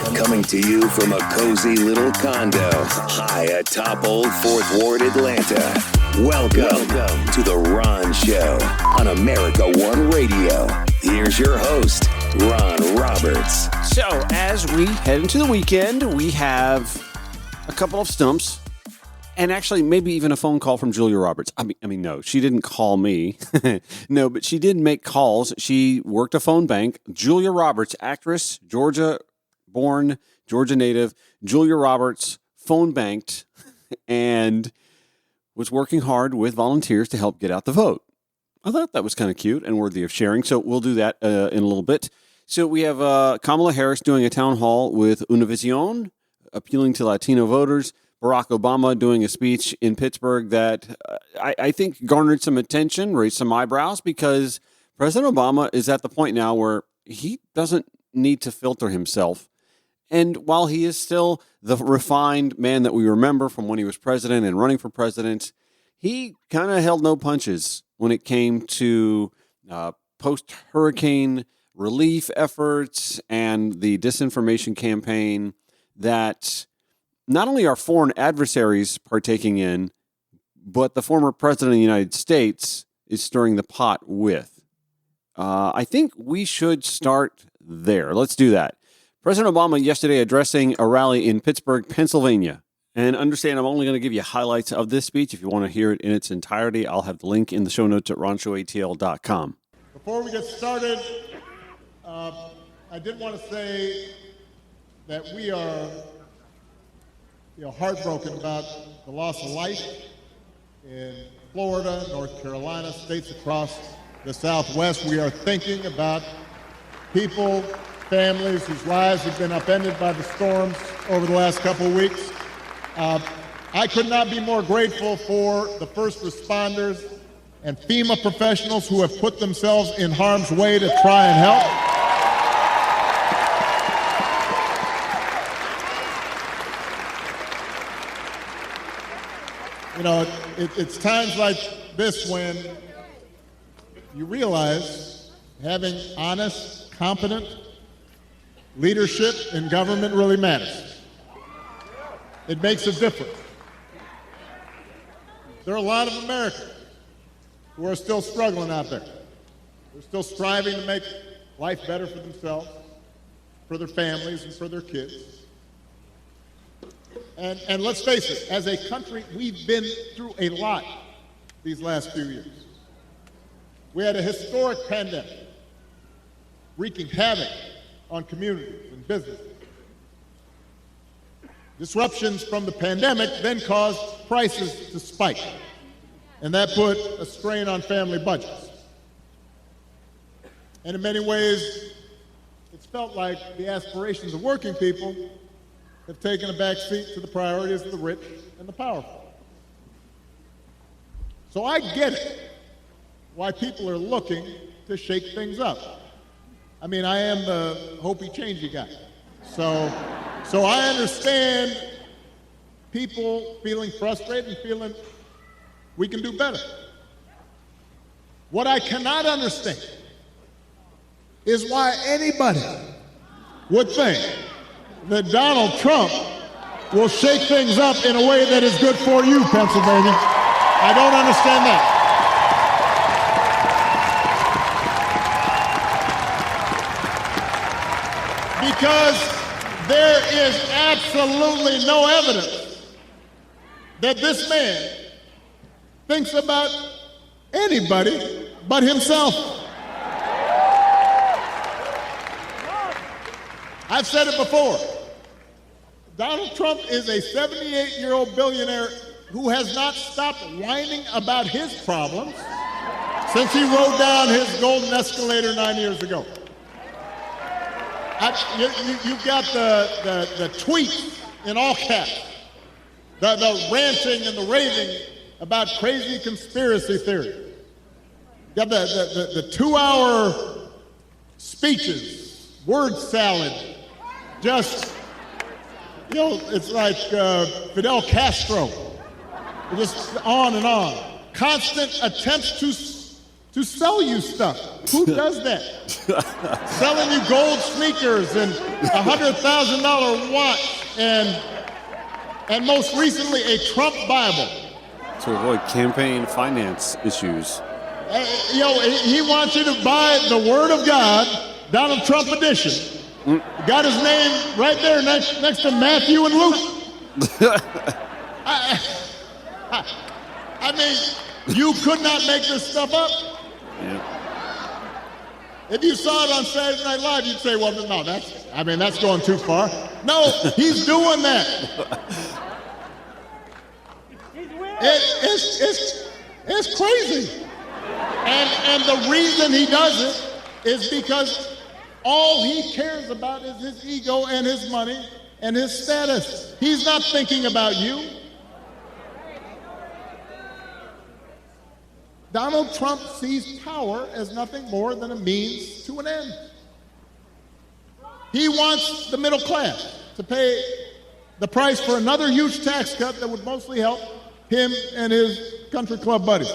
Coming to you from a cozy little condo high atop Old Fourth Ward, Atlanta. Welcome to The Ron Show on America One Radio. Here's your host, Ron Roberts. So, as we head into the weekend, we have a couple of stumps and actually maybe even a phone call from Julia Roberts. I mean, no, she didn't call me. No, but she did make calls. She worked a phone bank. Julia Roberts, actress, Georgia-born, Georgia native. Julia Roberts phone banked and was working hard with volunteers to help get out the vote. I thought that was kind of cute and worthy of sharing, so we'll do that in a little bit. So we have Kamala Harris doing a town hall with Univision, appealing to Latino voters. Barack Obama doing a speech in Pittsburgh that I think garnered some attention, raised some eyebrows, because President Obama is at the point now where he doesn't need to filter himself. And while he is still the refined man that we remember from when he was president and running for president, he kind of held no punches when it came to post-hurricane relief efforts and the disinformation campaign that not only are foreign adversaries partaking in, but the former president of the United States is stirring the pot with. I think we should start there. Let's do that. President Obama yesterday addressing a rally in Pittsburgh, Pennsylvania. And understand, I'm only going to give you highlights of this speech. If you want to hear it in its entirety, I'll have the link in the show notes at ronshowatl.com. Before we get started, I did want to say that we are heartbroken about the loss of life in Florida, North Carolina, states across the Southwest. We are thinking about people, families whose lives have been upended by the storms over the last couple of weeks. I could not be more grateful for the first responders and FEMA professionals who have put themselves in harm's way to try and help. You know, it's times like this when you realize having honest, competent leadership in government really matters. It makes a difference. There are a lot of Americans who are still struggling out there. They're still striving to make life better for themselves, for their families, and for their kids. And let's face it, as a country, we've been through a lot these last few years. We had a historic pandemic wreaking havoc on communities and businesses. Disruptions from the pandemic then caused prices to spike, and that put a strain on family budgets. And in many ways, it's felt like the aspirations of working people have taken a back seat to the priorities of the rich and the powerful. So I get it, why people are looking to shake things up. I mean, I am the hopey-changey guy. So I understand people feeling frustrated and feeling we can do better. What I cannot understand is why anybody would think that Donald Trump will shake things up in a way that is good for you, Pennsylvania. I don't understand that. Because there is absolutely no evidence that this man thinks about anybody but himself. I've said it before. Donald Trump is a 78-year-old billionaire who has not stopped whining about his problems since he rode down his golden escalator 9 years ago. You've got the tweets in all caps, the ranting and the raving about crazy conspiracy theory. You got the 2-hour speeches, word salad, just, you know, it's like Fidel Castro, just on and on. Constant attempts to sell you stuff. Who does that? Selling you gold sneakers and a $100,000 watch and most recently a Trump Bible. To avoid campaign finance issues. He wants you to buy the Word of God, Donald Trump edition. Got his name right there next to Matthew and Luke. I mean, you could not make this stuff up. Yeah. If you saw it on Saturday Night Live, you'd say, well, no, that's going too far. No, he's doing that. It's crazy. And the reason he does it is because all he cares about is his ego and his money and his status. He's not thinking about you. Donald Trump sees power as nothing more than a means to an end. He wants the middle class to pay the price for another huge tax cut that would mostly help him and his country club buddies.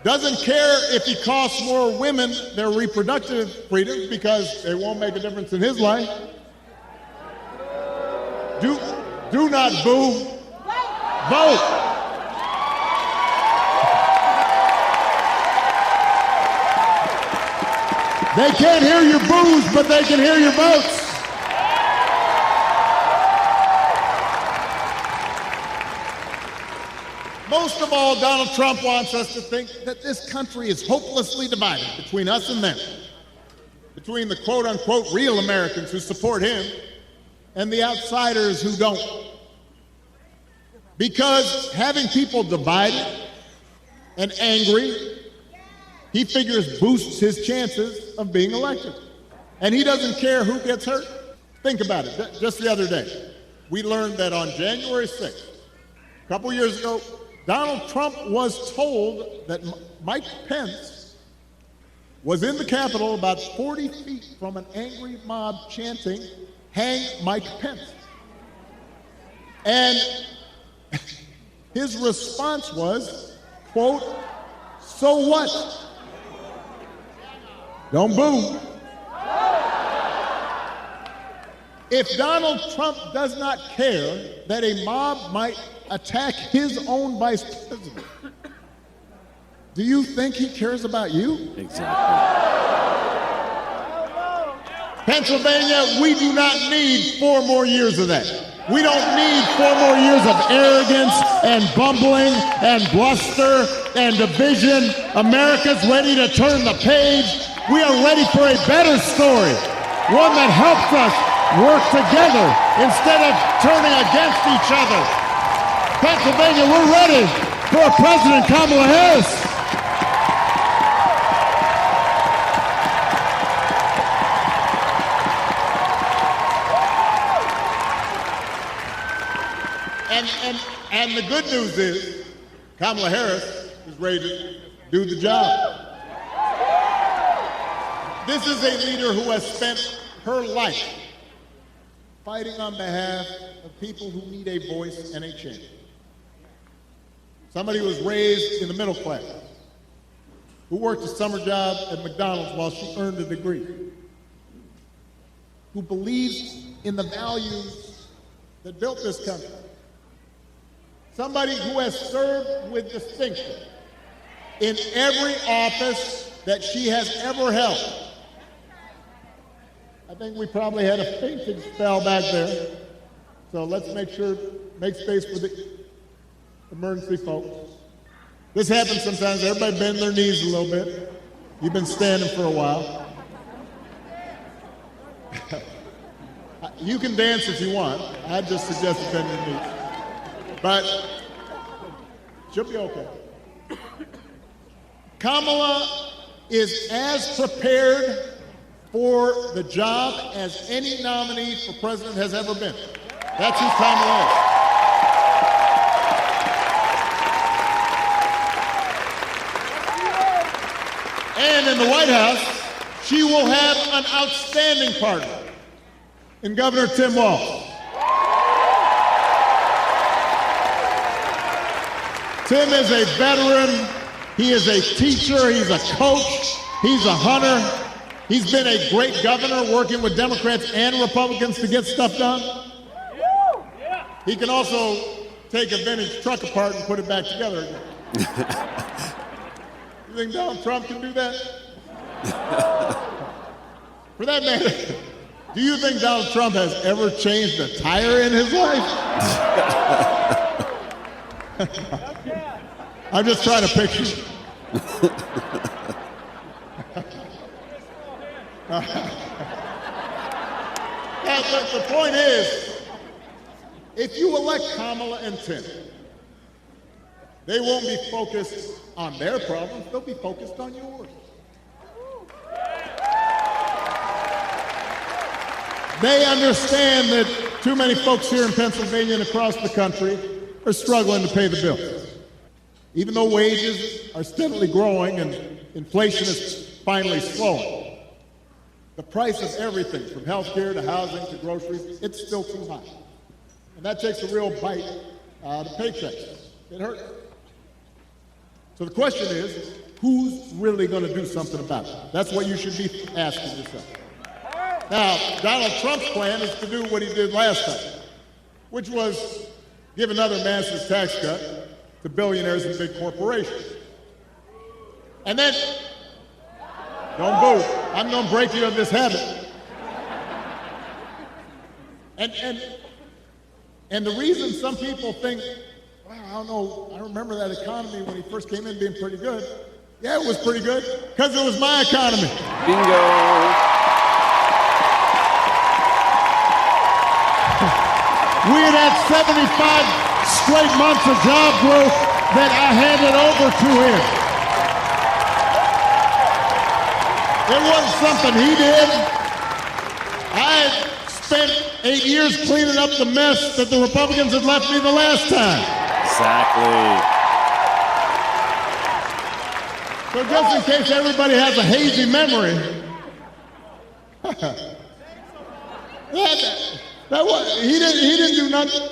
Doesn't care if he costs more women their reproductive freedoms because it won't make a difference in his life. Do not boo. Vote. They can't hear your boos, but they can hear your votes. Most of all, Donald Trump wants us to think that this country is hopelessly divided between us and them, between the quote-unquote real Americans who support him and the outsiders who don't. Because having people divided and angry, he figures boosts his chances of being elected. And he doesn't care who gets hurt. Think about it. Just the other day, we learned that on January 6th, a couple years ago, Donald Trump was told that Mike Pence was in the Capitol about 40 feet from an angry mob chanting, "Hang Mike Pence." And his response was, quote, "So what? Don't boo." If Donald Trump does not care that a mob might attack his own vice president, do you think he cares about you? Exactly. Pennsylvania, we do not need 4 more years of that. We don't need 4 more years of arrogance and bumbling and bluster and division. America's ready to turn the page. We are ready for a better story, one that helps us work together instead of turning against each other. Pennsylvania, we're ready for a President Kamala Harris. And the good news is Kamala Harris is ready to do the job. This is a leader who has spent her life fighting on behalf of people who need a voice and a change. Somebody who was raised in the middle class, who worked a summer job at McDonald's while she earned a degree, who believes in the values that built this country. Somebody who has served with distinction in every office that she has ever held. I think we probably had a fainting spell back there. So let's make space for the emergency folks. This happens sometimes. Everybody bend their knees a little bit. You've been standing for a while. You can dance if you want. I just suggest bend your knees. But she'll be okay. Kamala is as prepared for the job as any nominee for president has ever been. That's who Kamala is. And in the White House, she will have an outstanding partner in Governor Tim Walz. Tim is a veteran He is a teacher, he's a coach, he's a hunter. He's been a great governor working with Democrats and Republicans to get stuff done. He can also take a vintage truck apart and put it back together again. You think Donald Trump can do that? For that matter, do you think Donald Trump has ever changed a tire in his life? I'm just trying to picture. The point is, if you elect Kamala and Tim, they won't be focused on their problems, they'll be focused on yours. They understand that too many folks here in Pennsylvania and across the country are struggling to pay the bills. Even though wages are steadily growing and inflation is finally slowing, the price of everything, from health care to housing to groceries, it's still too high. And that takes a real bite out of paychecks. It hurts. So the question is, who's really going to do something about it? That's what you should be asking yourself. Now, Donald Trump's plan is to do what he did last time, which was give another massive tax cut to billionaires and big corporations. And then, don't boo, I'm going to break you of this habit. And the reason some people think, wow, I don't know, I remember that economy when he first came in being pretty good. Yeah, it was pretty good, because it was my economy. Bingo. We had had 75 straight months of job growth that I handed over to him. It wasn't something he did. I spent 8 years cleaning up the mess that the Republicans had left me the last time. Exactly. So just in case everybody has a hazy memory, he didn't do nothing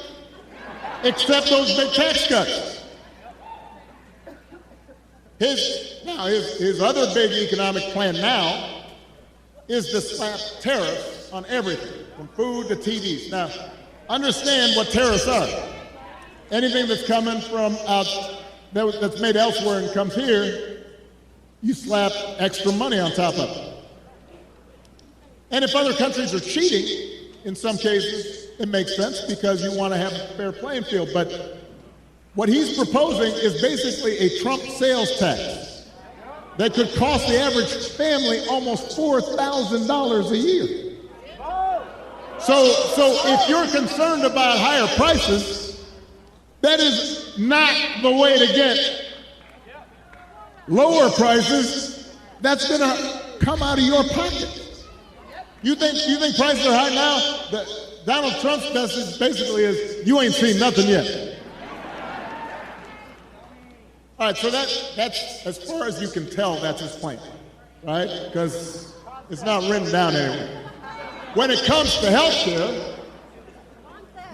except those big tax cuts. His other big economic plan now is to slap tariffs on everything, from food to TVs. Now, understand what tariffs are. Anything that's coming from that's made elsewhere and comes here, you slap extra money on top of it. And if other countries are cheating, in some cases, it makes sense because you want to have a fair playing field. But what he's proposing is basically a Trump sales tax that could cost the average family almost $4,000 a year. So if you're concerned about higher prices, that is not the way to get lower prices. That's going to come out of your pocket. You think prices are high now? Donald Trump's message basically is, you ain't seen nothing yet. All right, so that's as far as you can tell, that's his plan, right? Because it's not written down anywhere. When it comes to health care,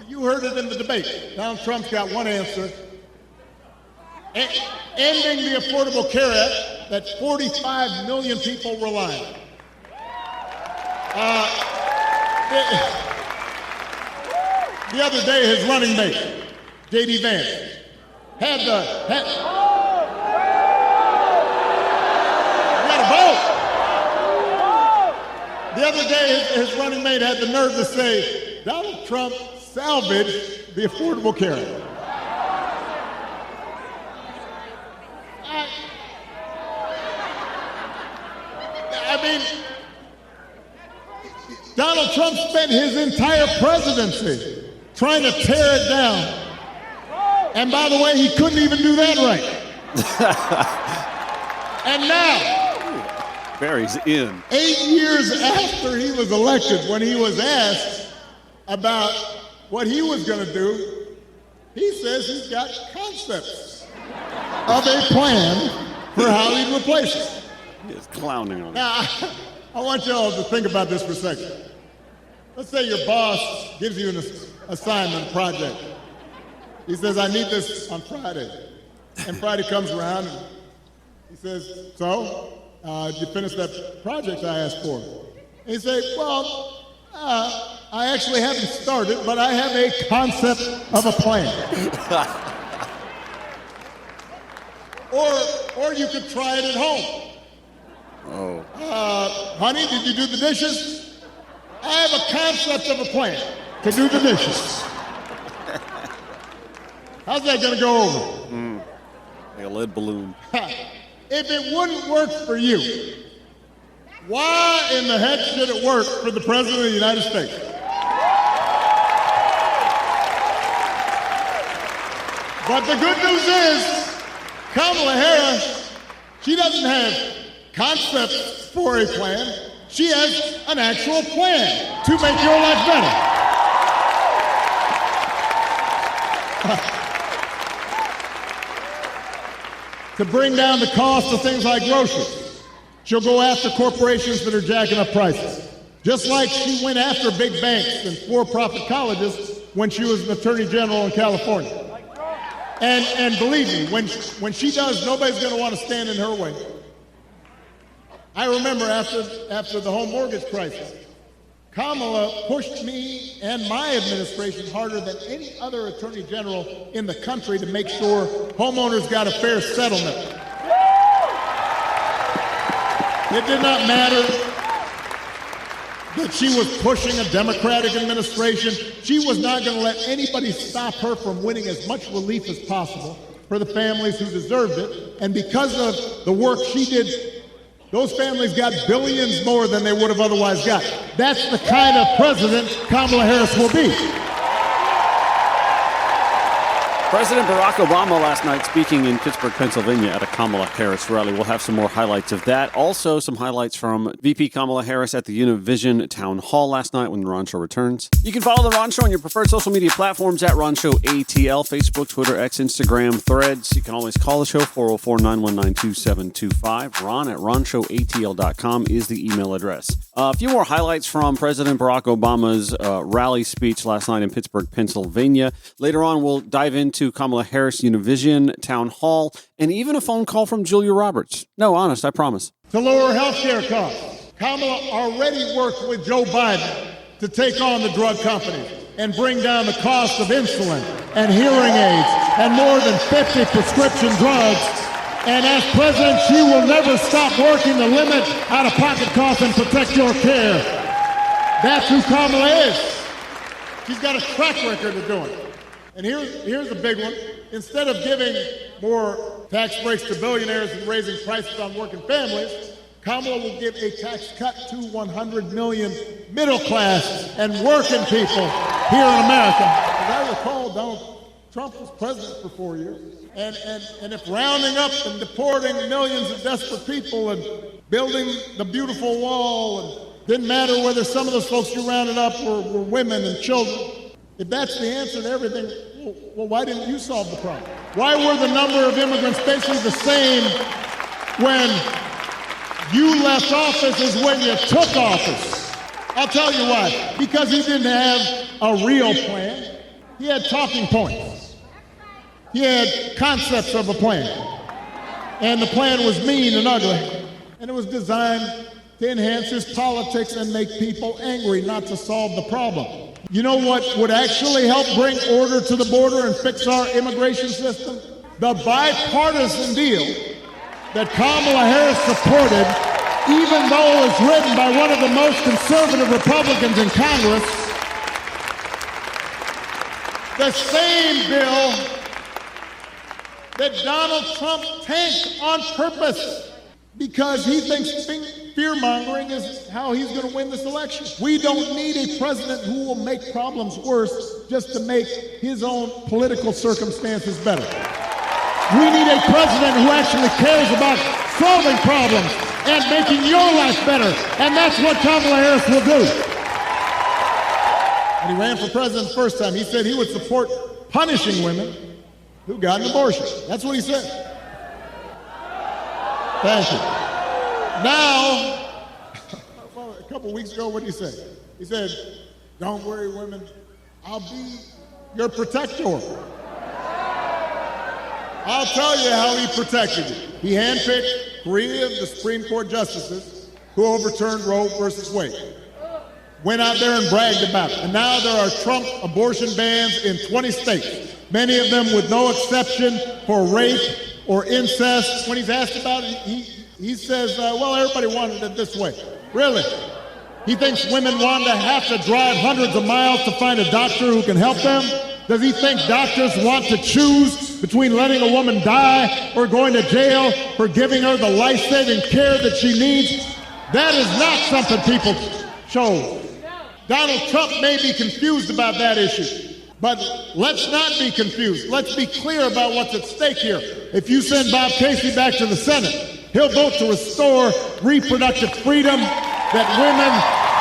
you heard it in the debate. Donald Trump's got one answer. Ending the Affordable Care Act that 45 million people rely on. The other day, his running mate, J.D. Vance, had you gotta vote. The other day, his running mate had the nerve to say, Donald Trump salvaged the Affordable Care Act. I mean, Donald Trump spent his entire presidency trying to tear it down. And by the way, he couldn't even do that right. And now, Barry's in. 8 years after he was elected, when he was asked about what he was going to do, he says he's got concepts of a plan for how he'd replace it. He is clowning on it. Now, I want you all to think about this for a second. Let's say your boss gives you an assignment, project. He says, I need this on Friday. And Friday comes around, and He says, so, did you finish that project I asked for? And he said, well, I actually haven't started, but I have a concept of a plan. Or you could try it at home. Oh. Honey, did you do the dishes? I have a concept of a plan to do the dishes. How's that going to go over? Like a lead balloon. If it wouldn't work for you, why in the heck should it work for the President of the United States? But the good news is, Kamala Harris, she doesn't have concepts for a plan. She has an actual plan to make your life better. To bring down the cost of things like groceries. She'll go after corporations that are jacking up prices. Just like she went after big banks and for-profit colleges when she was an attorney general in California. And believe me, when she does, nobody's going to want to stand in her way. I remember after the home mortgage crisis, Kamala pushed me and my administration harder than any other attorney general in the country to make sure homeowners got a fair settlement. It did not matter that she was pushing a Democratic administration. She was not going to let anybody stop her from winning as much relief as possible for the families who deserved it. And because of the work she did, those families got billions more than they would have otherwise got. That's the kind of president Kamala Harris will be. President Barack Obama last night speaking in Pittsburgh, Pennsylvania at a Kamala Harris rally. We'll have some more highlights of that. Also, some highlights from VP Kamala Harris at the Univision Town Hall last night when The Ron Show returns. You can follow The Ron Show on your preferred social media platforms at Ron Show ATL, Facebook, Twitter, X, Instagram, Threads. You can always call the show, 404-919-2725. Ron at RonShowATL.com is the email address. A few more highlights from President Barack Obama's rally speech last night in Pittsburgh, Pennsylvania. Later on, we'll dive into Kamala Harris Univision Town Hall and even a phone call from Julia Roberts. No, honest, I promise. To lower health care costs. Kamala already worked with Joe Biden to take on the drug companies and bring down the cost of insulin and hearing aids and more than 50 prescription drugs. And as president, she will never stop working to limit out-of-pocket costs and protect your care. That's who Kamala is. She's got a track record of doing it. And here's a big one. Instead of giving more tax breaks to billionaires and raising prices on working families, Kamala will give a tax cut to 100 million middle class and working people here in America. As I recall, Donald Trump was president for 4 years. And if rounding up and deporting millions of desperate people and building the beautiful wall, and didn't matter whether some of those folks you rounded up were women and children, if that's the answer to everything, well, why didn't you solve the problem? Why were the number of immigrants basically the same when you left office as when you took office? I'll tell you why. Because he didn't have a real plan. He had talking points. He had concepts of a plan. And the plan was mean and ugly. And it was designed to enhance his politics and make people angry, not to solve the problem. You know what would actually help bring order to the border and fix our immigration system? The bipartisan deal that Kamala Harris supported, even though it's written by one of the most conservative Republicans in Congress, the same bill that Donald Trump tanked on purpose because he thinks fear-mongering is how he's going to win this election. We don't need a president who will make problems worse just to make his own political circumstances better. We need a president who actually cares about solving problems and making your life better, and that's what Kamala Harris will do. When he ran for president the first time, he said he would support punishing women who got an abortion. That's what he said. Thank you. Now, a couple of weeks ago, what did he say? He said, don't worry, women, I'll be your protector. I'll tell you how he protected it. He handpicked 3 of the Supreme Court justices who overturned Roe versus Wade. Went out there and bragged about it. And now there are Trump abortion bans in 20 states, many of them with no exception for rape or incest. When he's asked about it, he says, well, everybody wanted it this way. Really? He thinks women want to have to drive hundreds of miles to find a doctor who can help them? Does he think doctors want to choose between letting a woman die or going to jail for giving her the life-saving care that she needs? That is not something people chose. Donald Trump may be confused about that issue, but let's not be confused. Let's be clear about what's at stake here. If you send Bob Casey back to the Senate, he'll vote to restore reproductive freedom that women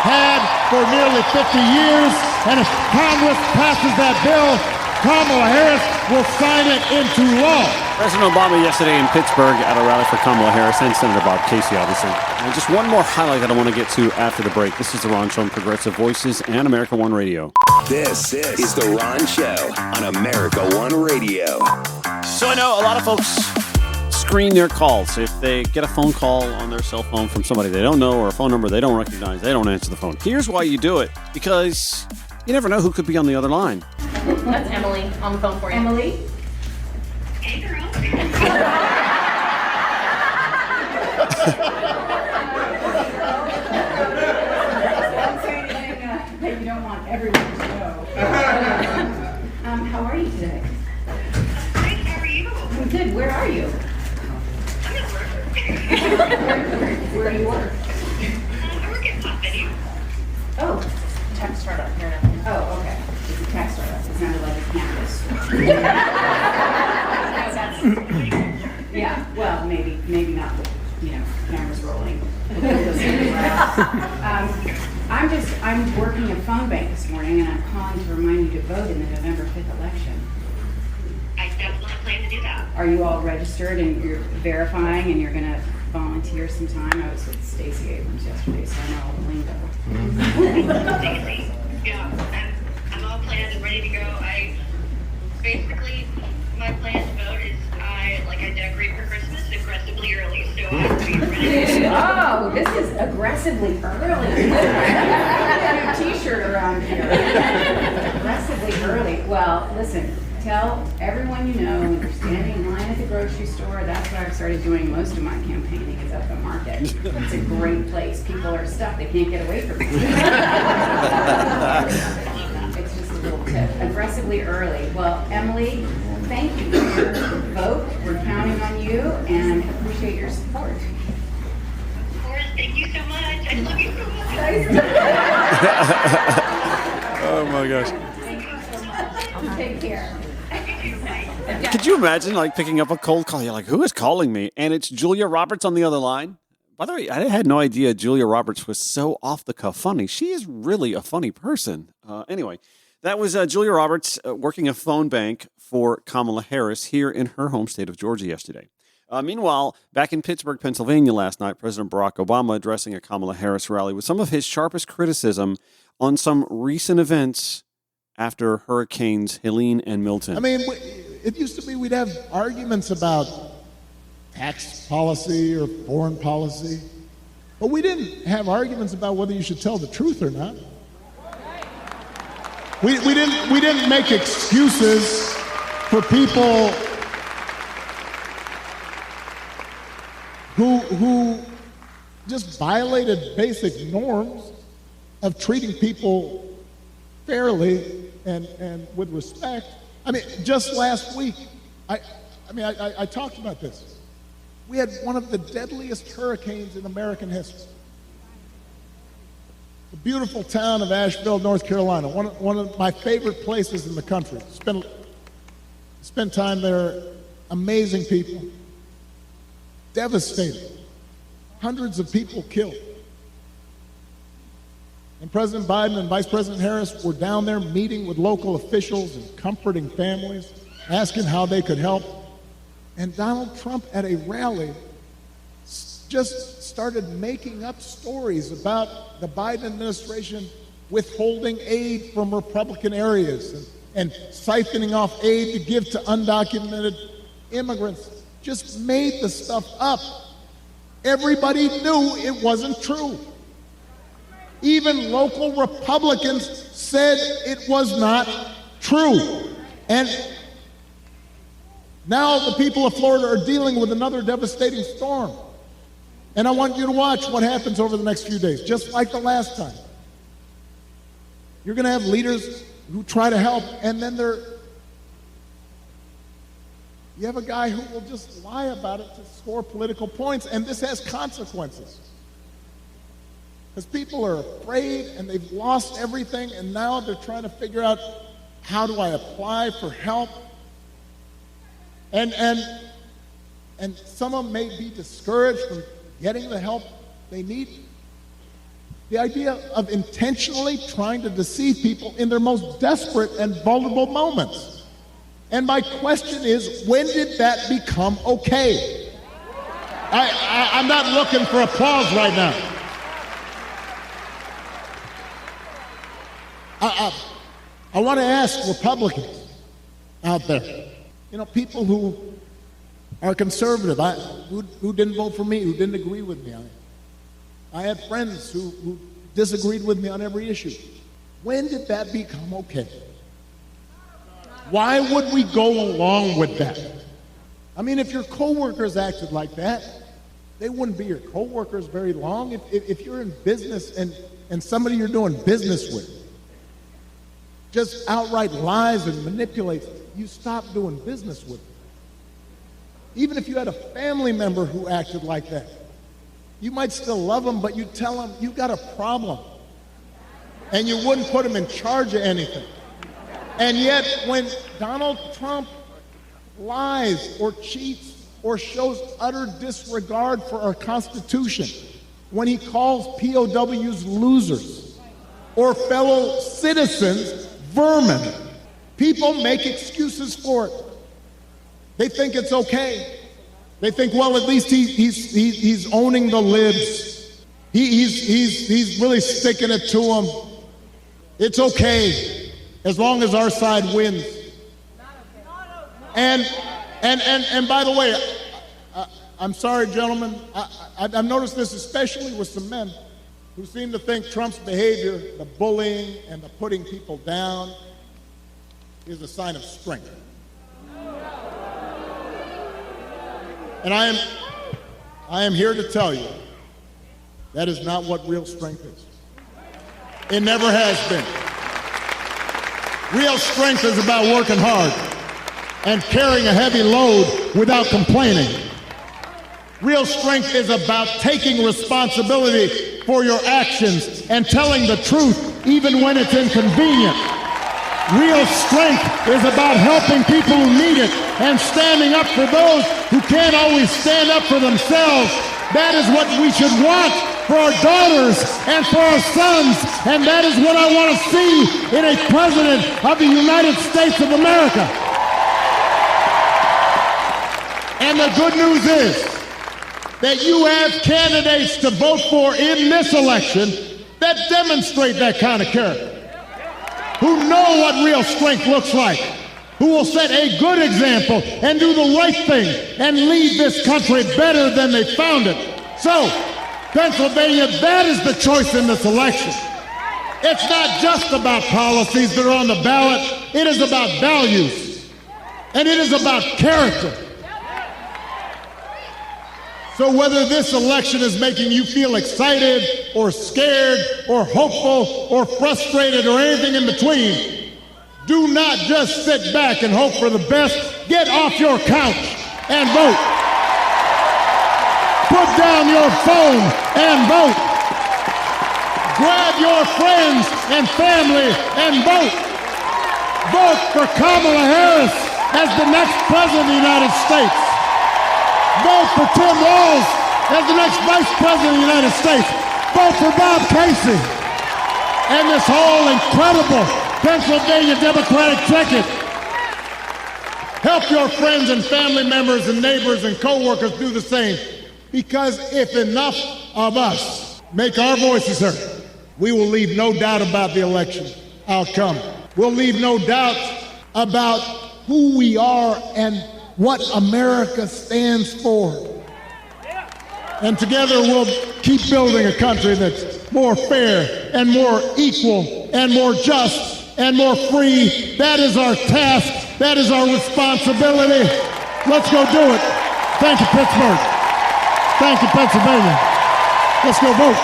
had for nearly 50 years, and if Congress passes that bill, Kamala Harris will sign it into law. President Obama yesterday in Pittsburgh at a rally for Kamala Harris and Senator Bob Casey, obviously. And just one more highlight that I want to get to after the break. This is The Ron Show on Progressive Voices and America One Radio. This is The Ron Show on America One Radio. So I know a lot of folks screen their calls. If they get a phone call on their cell phone from somebody they don't know or a phone number they don't recognize, they don't answer the phone. Here's why you do it. Because you never know who could be on the other line. That's Emily on the phone for you. Emily? Hey, girl. That you don't want everyone to know. How are you today? Great, how are you? I'm good. Where are you? I'm at work. Where do you work? I work at Pop Venue. Oh. Tech startup here. Oh, okay. It's a tech startup. It sounded like a campus. Yeah, well, maybe not with, cameras rolling. I'm working a phone bank this morning, and I'm calling to remind you to vote in the November 5th election. I definitely plan to do that. Are you all registered and you're verifying and you're going to volunteer some time? I was with Stacey Abrams yesterday, so I know all the lingo. Stacy, yeah, I'm all planned and ready to go. Basically, my plan to vote is I decorate for Christmas aggressively early, so I'll be ready to go. Oh, this is aggressively early. I have a t-shirt around here. Aggressively early. Well, listen, tell everyone you know when you're standing in line at the grocery store. That's what I've started doing most of my campaigning is at the market. It's a great place. People are stuck. They can't get away from it. It's just a little tip. Aggressively early. Well, Emily, thank you for your vote. We're counting on you and appreciate your support. Of course, thank you so much. I love you so much. Oh my gosh. Thank you so much. Take care. Could you imagine picking up a cold call? You're like, who is calling me? And it's Julia Roberts on the other line. By the way, I had no idea Julia Roberts was so off the cuff funny. She is really a funny person. Anyway, that was Julia Roberts working a phone bank for Kamala Harris here in her home state of Georgia yesterday. Meanwhile, back in Pittsburgh, Pennsylvania last night, President Barack Obama addressing a Kamala Harris rally with some of his sharpest criticism on some recent events after Hurricanes Helene and Milton. I mean, it used to be we'd have arguments about tax policy or foreign policy, but we didn't have arguments about whether you should tell the truth or not. We didn't make excuses for people who just violated basic norms of treating people fairly and with respect. I mean, just last week, I talked about this. We had one of the deadliest hurricanes in American history. The beautiful town of Asheville, North Carolina, one of my favorite places in the country. Spent time there, amazing people. Devastating. Hundreds of people killed. And President Biden and Vice President Harris were down there meeting with local officials and comforting families, asking how they could help. And Donald Trump at a rally just started making up stories about the Biden administration withholding aid from Republican areas and siphoning off aid to give to undocumented immigrants, just made the stuff up. Everybody knew it wasn't true. Even local Republicans said it was not true. And now the people of Florida are dealing with another devastating storm. And I want you to watch what happens over the next few days, just like the last time. You're going to have leaders who try to help, and then you have a guy who will just lie about it to score political points, and this has consequences. Because people are afraid, and they've lost everything, and now they're trying to figure out, how do I apply for help? And some of them may be discouraged from getting the help they need. The idea of intentionally trying to deceive people in their most desperate and vulnerable moments. And my question is, when did that become okay? I'm not looking for applause right now. I want to ask Republicans out there, people who are conservative, who didn't vote for me, who didn't agree with me. I had friends who disagreed with me on every issue. When did that become okay? Why would we go along with that? I mean, if your coworkers acted like that, they wouldn't be your coworkers very long. If you're in business and somebody you're doing business with just outright lies and manipulates, you stop doing business with them. Even if you had a family member who acted like that, you might still love them, but you tell them you've got a problem. And you wouldn't put them in charge of anything. And yet, when Donald Trump lies or cheats or shows utter disregard for our Constitution, when he calls POWs losers or fellow citizens vermin, people make excuses for it. They think it's okay. They think, well, at least he's owning the libs. He's really sticking it to them. It's okay as long as our side wins. And by the way, I'm sorry, gentlemen. I've noticed this especially with some men who seem to think Trump's behavior, the bullying and the putting people down, is a sign of strength. And I am here to tell you that is not what real strength is. It never has been. Real strength is about working hard and carrying a heavy load without complaining. Real strength is about taking responsibility for your actions and telling the truth even when it's inconvenient. Real strength is about helping people who need it and standing up for those who can't always stand up for themselves. That is what we should want for our daughters and for our sons, and that is what I want to see in a president of the United States of America. And the good news is that you have candidates to vote for in this election that demonstrate that kind of character, who know what real strength looks like, who will set a good example and do the right thing and lead this country better than they found it. So, Pennsylvania, that is the choice in this election. It's not just about policies that are on the ballot. It is about values, and it is about character. So whether this election is making you feel excited or scared or hopeful or frustrated or anything in between, do not just sit back and hope for the best. Get off your couch and vote. Put down your phone and vote. Grab your friends and family and vote. Vote for Kamala Harris as the next president of the United States. Vote for Tim Walz as the next vice president of the United States. Vote for Bob Casey and this whole incredible Pennsylvania Democratic ticket. Help your friends and family members and neighbors and co-workers do the same. Because if enough of us make our voices heard, we will leave no doubt about the election outcome. We'll leave no doubt about who we are and what America stands for. And together we'll keep building a country that's more fair and more equal and more just and more free. That is our task. That is our responsibility. Let's go do it. Thank you, Pittsburgh. Thank you, Pennsylvania. Let's go vote.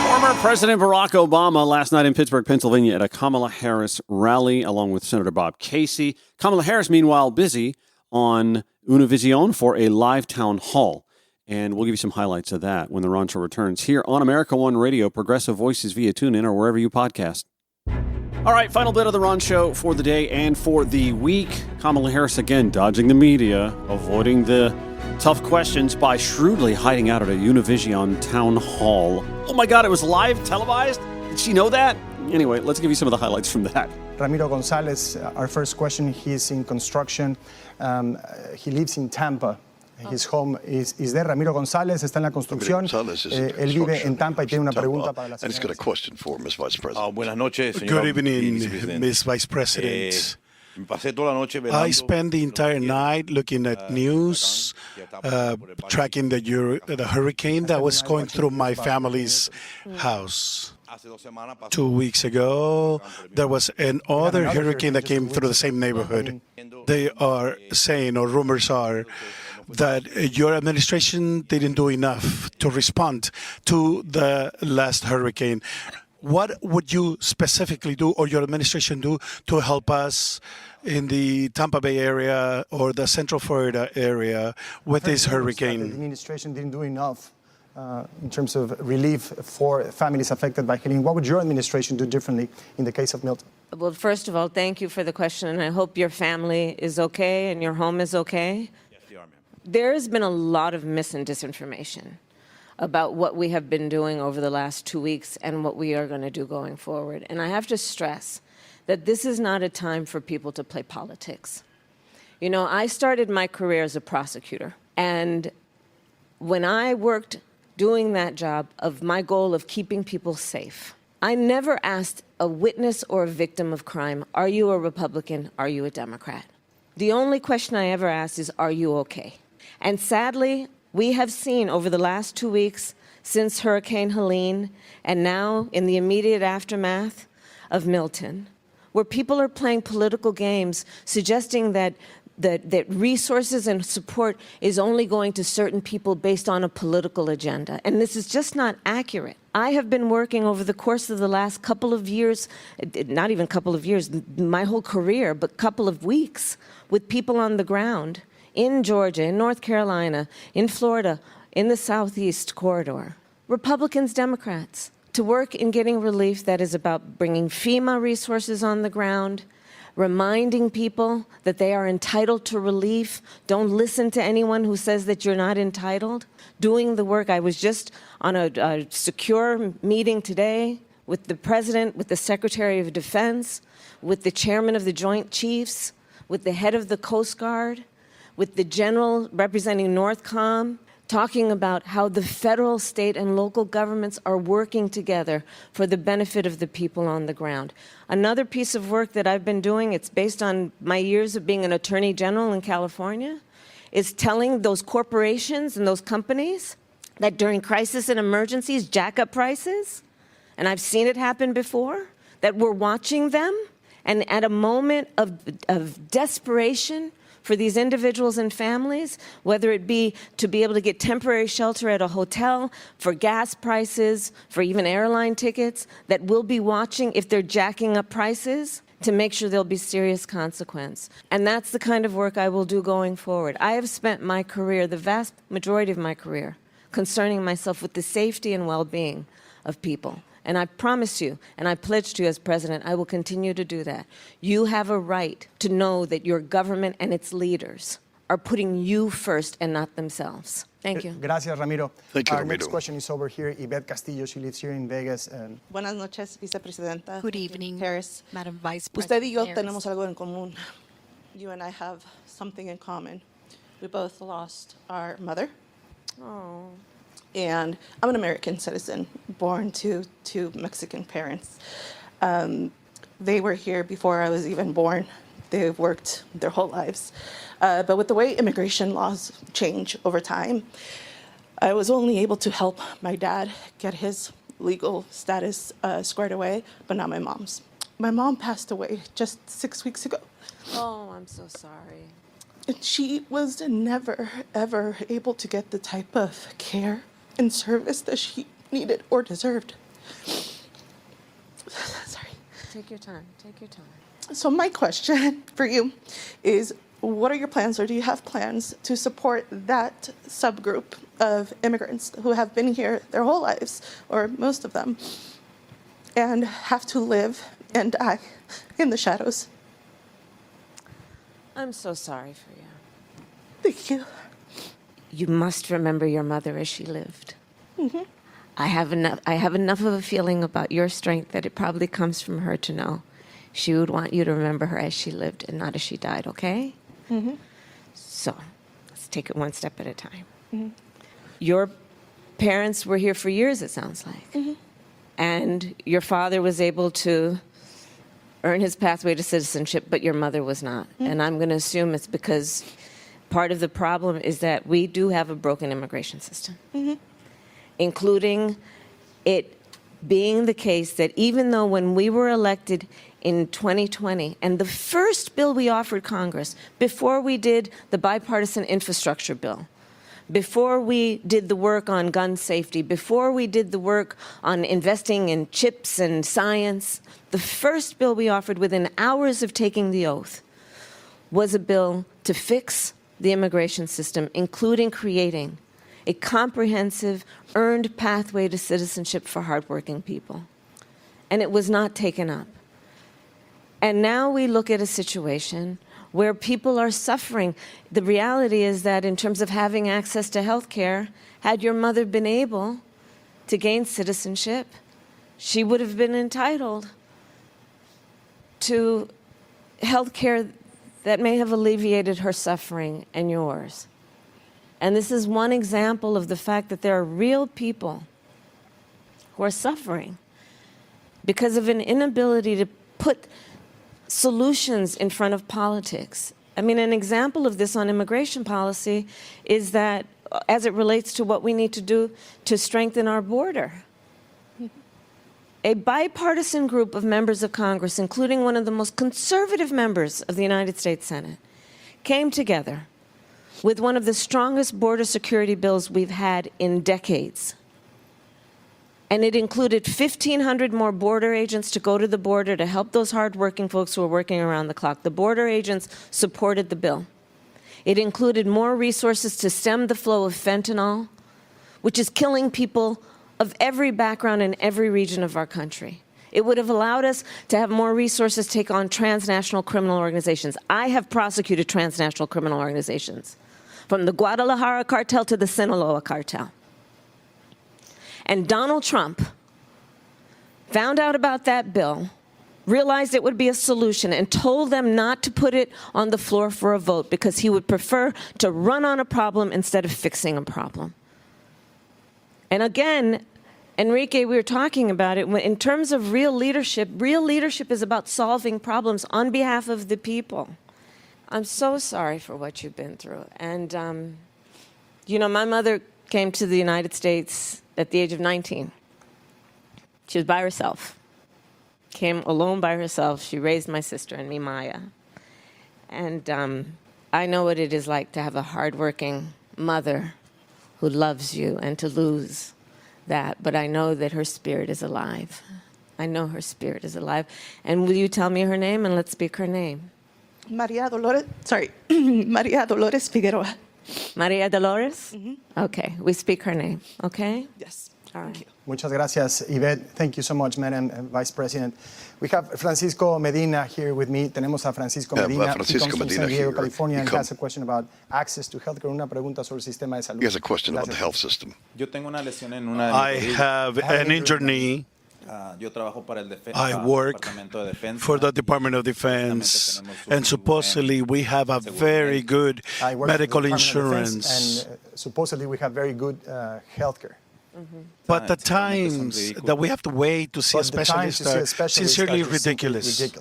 Former President Barack Obama last night in Pittsburgh, Pennsylvania at a Kamala Harris rally along with Senator Bob Casey. Kamala Harris, meanwhile, busy on Univision for a live town hall. And we'll give you some highlights of that when the Ron Show returns here on America One Radio, Progressive Voices via TuneIn or wherever you podcast. All right, final bit of the Ron Show for the day and for the week. Kamala Harris, again, dodging the media, avoiding the tough questions by shrewdly hiding out at a Univision town hall. Oh my God, it was live televised? Did she know that? Anyway, let's give you some of the highlights from that. Ramiro Gonzalez, our first question, he's in construction. He lives in Tampa. His home is there. Ramiro Gonzalez está en la construcción. Él vive en Tampa y tiene una pregunta para la señora. And he's got a question for Ms. Vice President. Buenas noches, señor. Good evening, Ms. Vice President. I spent the entire night looking at news, tracking the hurricane that was going through my family's house. 2 weeks ago, there was another hurricane that came through the same neighborhood. They are saying, or rumors are, that your administration didn't do enough to respond to the last hurricane. What would you specifically do, or your administration do, to help us in the Tampa Bay area or the Central Florida area with this hurricane? The administration didn't do enough in terms of relief for families affected by Helene. What would your administration do differently in the case of Milton? Well, first of all, thank you for the question, and I hope your family is okay and your home is okay. Yes, they are, ma'am. There's been a lot of mis and disinformation about what we have been doing over the last 2 weeks and what we are going to do going forward. And I have to stress that this is not a time for people to play politics. You know, I started my career as a prosecutor, and when I worked doing that job of my goal of keeping people safe, I never asked a witness or a victim of crime, are you a Republican, are you a Democrat? The only question I ever asked is, are you okay? And sadly, we have seen over the last 2 weeks since Hurricane Helene and now in the immediate aftermath of Milton, where people are playing political games suggesting that resources and support is only going to certain people based on a political agenda. And this is just not accurate. I have been working over the course of the last couple of years, not even couple of years, my whole career, but couple of weeks with people on the ground in Georgia, in North Carolina, in Florida, in the Southeast corridor. Republicans, Democrats, to work in getting relief that is about bringing FEMA resources on the ground, reminding people that they are entitled to relief. Don't listen to anyone who says that you're not entitled. Doing the work. I was just on a secure meeting today with the President, with the Secretary of Defense, with the Chairman of the Joint Chiefs, with the head of the Coast Guard, with the General representing NORTHCOM, talking about how the federal, state, and local governments are working together for the benefit of the people on the ground. Another piece of work that I've been doing, it's based on my years of being an attorney general in California, is telling those corporations and those companies that during crisis and emergencies, jack up prices, and I've seen it happen before, that we're watching them, and at a moment of desperation, for these individuals and families, whether it be to be able to get temporary shelter at a hotel, for gas prices, for even airline tickets, that we'll be watching if they're jacking up prices to make sure there'll be serious consequence. And that's the kind of work I will do going forward. I have spent my career, the vast majority of my career, concerning myself with the safety and well-being of people. And I promise you, and I pledge to you as president, I will continue to do that. You have a right to know that your government and its leaders are putting you first and not themselves. Thank you. Gracias, Ramiro. Thank you, Our Ramiro. next question is over here. Yvette Castillo, she lives here in Vegas. And Buenas noches, vicepresidenta. Good evening, Harris. Madam Vice Usted President y yo Harris. tenemos algo en común. You and I have something in common. We both lost our mother. Oh. And I'm an American citizen, born to two Mexican parents. They were here before I was even born. They've worked their whole lives. But with the way immigration laws change over time, I was only able to help my dad get his legal status squared away, but not my mom's. My mom passed away just 6 weeks ago. Oh, I'm so sorry. And she was never, ever able to get the type of care and service that she needed or deserved. Sorry. Take your time. Take your time. So my question for you is, what are your plans, or do you have plans to support that subgroup of immigrants who have been here their whole lives, or most of them, and have to live and die in the shadows? I'm so sorry for you. Thank you. You must remember your mother as she lived. Mm-hmm. I have enough of a feeling about your strength that it probably comes from her to know she would want you to remember her as she lived and not as she died, okay? Mm-hmm. So let's take it one step at a time. Mm-hmm. Your parents were here for years, it sounds like. Mm-hmm. And your father was able to earn his pathway to citizenship, but your mother was not. Mm-hmm. And I'm going to assume it's because part of the problem is that we do have a broken immigration system, Mm-hmm. including it being the case that even though when we were elected in 2020, and the first bill we offered Congress, before we did the bipartisan infrastructure bill, before we did the work on gun safety, before we did the work on investing in chips and science, the first bill we offered within hours of taking the oath was a bill to fix the immigration system, including creating a comprehensive, earned pathway to citizenship for hardworking people. And it was not taken up. And now we look at a situation where people are suffering. The reality is that in terms of having access to health care, had your mother been able to gain citizenship, she would have been entitled to health care that may have alleviated her suffering and yours. And this is one example of the fact that there are real people who are suffering because of an inability to put solutions in front of politics. I mean, an example of this on immigration policy is that as it relates to what we need to do to strengthen our border. A bipartisan group of members of Congress, including one of the most conservative members of the United States Senate, came together with one of the strongest border security bills we've had in decades. And it included 1,500 more border agents to go to the border to help those hardworking folks who are working around the clock. The border agents supported the bill. It included more resources to stem the flow of fentanyl, which is killing people of every background in every region of our country. It would have allowed us to have more resources to take on transnational criminal organizations. I have prosecuted transnational criminal organizations, from the Guadalajara cartel to the Sinaloa cartel. And Donald Trump found out about that bill, realized it would be a solution, and told them not to put it on the floor for a vote because he would prefer to run on a problem instead of fixing a problem. And again, Enrique, we were talking about it, in terms of real leadership is about solving problems on behalf of the people. I'm so sorry for what you've been through. And, you know, my mother came to the United States at the age of 19. She was by herself, came alone by herself. She raised my sister and me, Maya. And I know what it is like to have a hardworking mother who loves you and to lose that. But I know that her spirit is alive. I know her spirit is alive. And will you tell me her name, and let's speak her name? Maria Dolores Figueroa. Maria Dolores? Mm-hmm. Okay, we speak her name, okay? Yes. All right. Muchas gracias, Yvette. Thank you so much, Madam Vice President. We have Francisco Medina here with me. Tenemos a Francisco Medina. Francisco he comes from Medina San Diego, here. California, and has a question about access to healthcare. Una pregunta sobre el sistema de salud. He has a question about the health system. I have an injured knee. I work for the Department of Defense, and supposedly we have a very good medical insurance. And supposedly we have very good healthcare. But the times that we have to wait to see a specialist are sincerely ridiculous.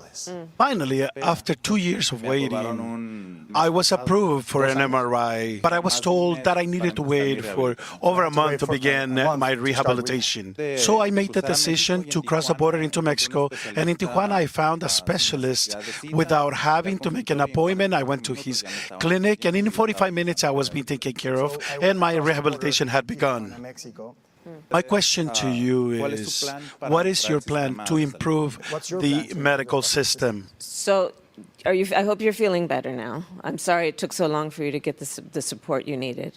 Finally, after 2 years of waiting, I was approved for an MRI, but I was told that I needed to wait for over a month to begin my rehabilitation. So I made the decision to cross the border into Mexico, and in Tijuana I found a specialist without having to make an appointment. I went to his clinic, and in 45 minutes I was being taken care of, and my rehabilitation had begun. My question to you is, what is your plan to improve the medical system? So, I hope you're feeling better now. I'm sorry it took so long for you to get the support you needed.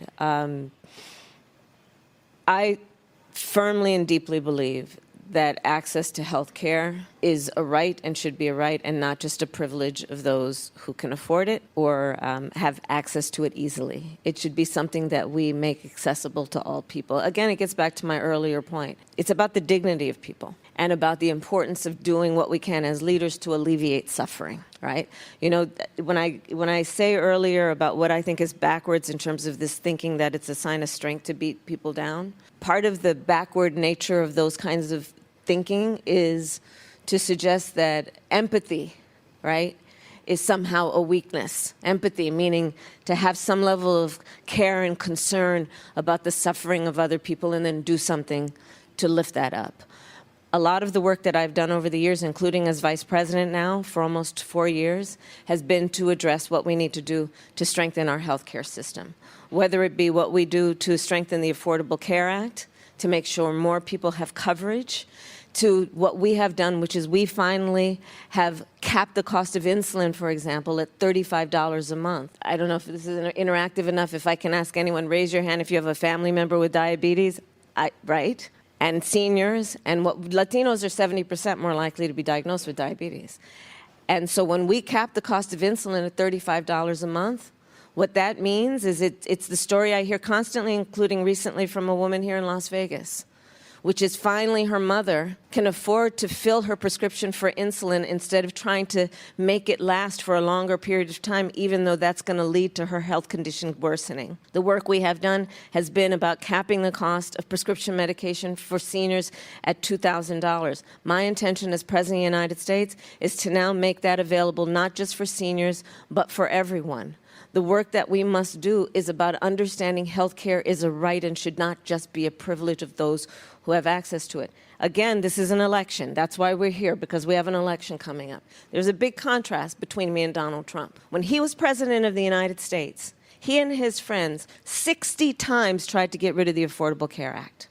I firmly and deeply believe that access to health care is a right and should be a right and not just a privilege of those who can afford it or have access to it easily. It should be something that we make accessible to all people. Again, it gets back to my earlier point. It's about the dignity of people and about the importance of doing what we can as leaders to alleviate suffering, right? You know, when I say earlier about what I think is backwards in terms of this thinking that it's a sign of strength to beat people down, part of the backward nature of those kinds of thinking is to suggest that empathy, right, is somehow a weakness. Empathy, meaning to have some level of care and concern about the suffering of other people and then do something to lift that up. A lot of the work that I've done over the years, including as vice president now for almost 4 years, has been to address what we need to do to strengthen our healthcare system, whether it be what we do to strengthen the Affordable Care Act, to make sure more people have coverage, to what we have done, which is we finally have capped the cost of insulin, for example, at $35 a month. I don't know if this is interactive enough. If I can ask anyone, raise your hand if you have a family member with diabetes, right? And seniors, and Latinos are 70% more likely to be diagnosed with diabetes. And so when we cap the cost of insulin at $35 a month, what that means is it's the story I hear constantly, including recently from a woman here in Las Vegas, which is finally her mother can afford to fill her prescription for insulin instead of trying to make it last for a longer period of time, even though that's going to lead to her health condition worsening. The work we have done has been about capping the cost of prescription medication for seniors at $2,000. My intention as President of the United States is to now make that available not just for seniors, but for everyone. The work that we must do is about understanding health care is a right and should not just be a privilege of those who have access to it. Again, this is an election. That's why we're here, because we have an election coming up. There's a big contrast between me and Donald Trump. When he was president of the United States, he and his friends 60 times tried to get rid of the Affordable Care Act.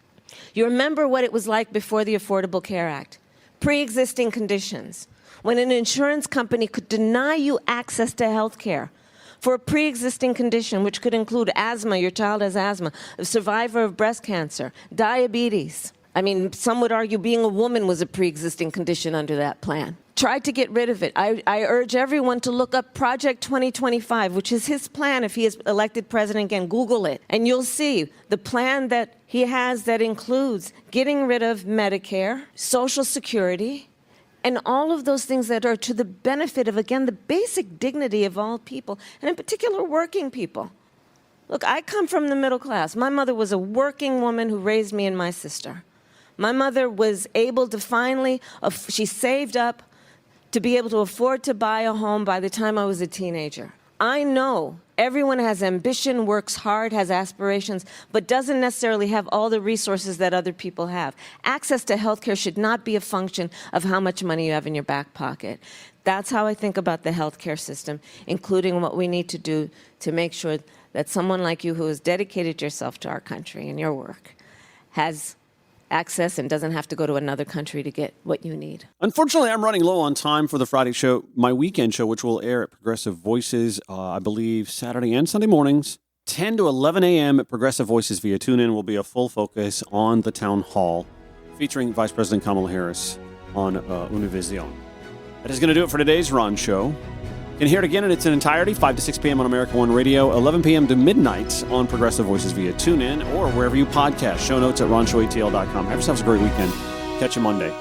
You remember what it was like before the Affordable Care Act. Pre-existing conditions. When an insurance company could deny you access to health care for a pre-existing condition, which could include asthma, your child has asthma, a survivor of breast cancer, diabetes. I mean, some would argue being a woman was a pre-existing condition under that plan. Tried to get rid of it. I urge everyone to look up Project 2025, which is his plan if he is elected president again. Google it, and you'll see the plan that he has that includes getting rid of Medicare, Social Security, and all of those things that are to the benefit of, again, the basic dignity of all people, and in particular, working people. Look, I come from the middle class. My mother was a working woman who raised me and my sister. My mother was able to finally, she saved up to be able to afford to buy a home by the time I was a teenager. I know everyone has ambition, works hard, has aspirations, but doesn't necessarily have all the resources that other people have. Access to health care should not be a function of how much money you have in your back pocket. That's how I think about the health care system, including what we need to do to make sure that someone like you who has dedicated yourself to our country and your work has access and doesn't have to go to another country to get what you need. Unfortunately, I'm running low on time for the Friday show, my weekend show, which will air at Progressive Voices, I believe, Saturday and Sunday mornings, 10 to 11 a.m. at Progressive Voices via TuneIn will be a full focus on the town hall featuring Vice President Kamala Harris on Univision. That is going to do it for today's Ron Show. You can hear it again in its entirety, 5 to 6 p.m. on America One Radio, 11 p.m. to midnight on Progressive Voices via TuneIn or wherever you podcast. Show notes at RonShowATL.com. Have yourselves a great weekend. Catch you Monday.